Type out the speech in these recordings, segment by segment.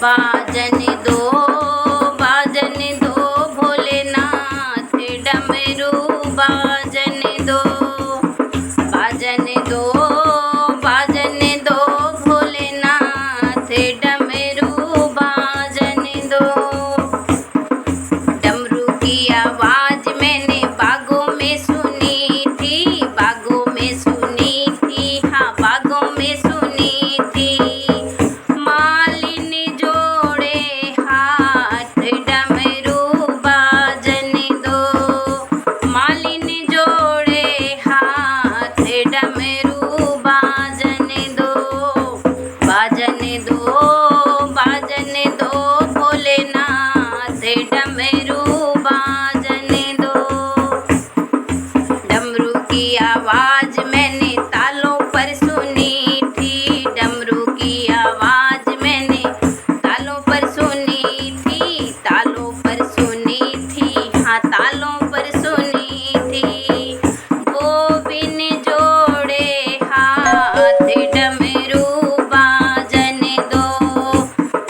बाजन दो भोलेनाथ डमरू बाजन दो भोलेनाथ डमरू बाजन दो। डमरू की आवाज मैंने बागों में सुनी थी, बागों में सुनी थी, हाँ बागों में सुनी थी। मालिन जोड़े हाथ डमरू बाजन दो, मालिन जोड़े हाथ डमरू बाजन दो। बाजन दो भोलेनाथ डमरू बाजन दो। डमरू की आवाज मैंने तालों पर सुनी थी, डमरू की आवाज मैंने तालों पर सुनी थी, तालों पर सुनी थी, हाँ तालों पर सुनी थी। गोविन जोड़े हाथ डमरू बाजन दो,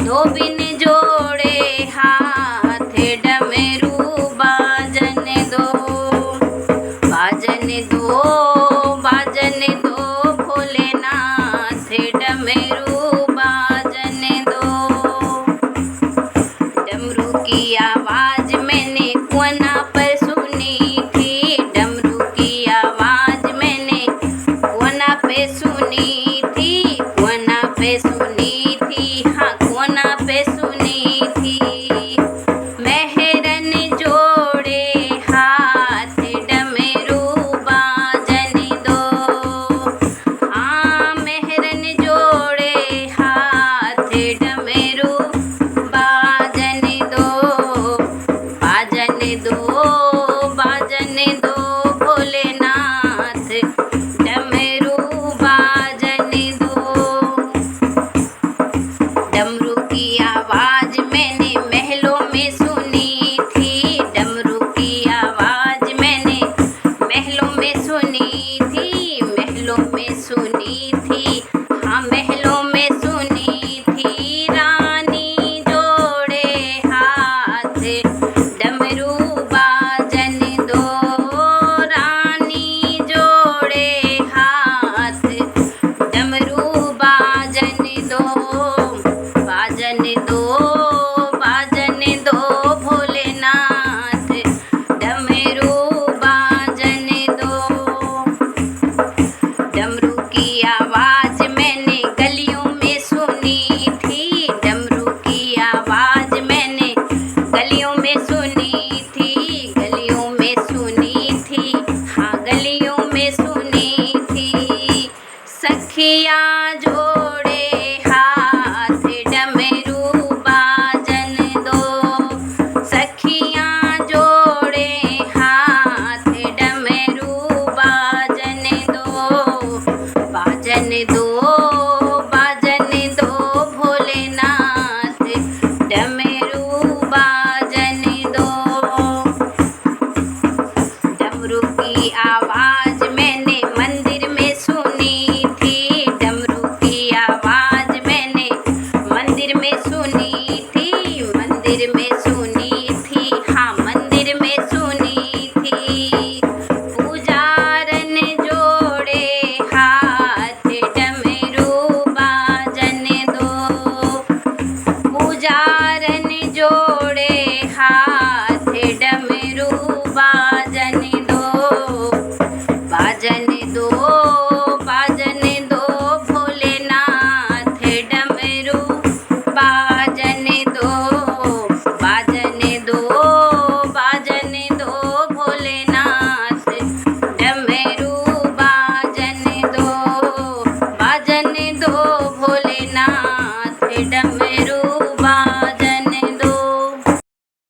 गोविन जोड़े हाथ डमरू बाजन दो। बाजन दो भोलेनाथ डमरू बाजन दो। डमरू की आवाज मैंने कोना पर सुनी थी, डमरू की आवाज मैंने कोना पे सुनी थी, कोना पे सुनी थी, हाँ कोना पे सुनी थी। मेहरन जोड़े हाथ डमरू बाजन दो, हाँ मेहरन जोड़े हाथ डमरू बाजन दो। बाजन दो भोलेनाथ डमरू बाजन दो। डमरू की आवाज मैंने महलों में सुनी थी, डमरू की आवाज मैंने महलों में सुनी थी, महलों में सुनी थी, हाँ महलों में सुनी थी। रानी जोड़े हाथ डमरू बाजन दो, रानी जोड़े हाथ डमरू बाजन दो। बाजन दो भोलेनाथ डमरू बाजन दो। डमरू की आवाज मैंने गलियों में सुनी थी, डमरू की आवाज मैंने गलियों में सुनी थी, गलियों में सुनी थी, हाँ गलियों में सुनी थी। सखिया जोड़े हाथ डमरू बाजन दो, सखिया जोड़े हाथ डमरू बाजन दो। बाजन दो भोलेनाथ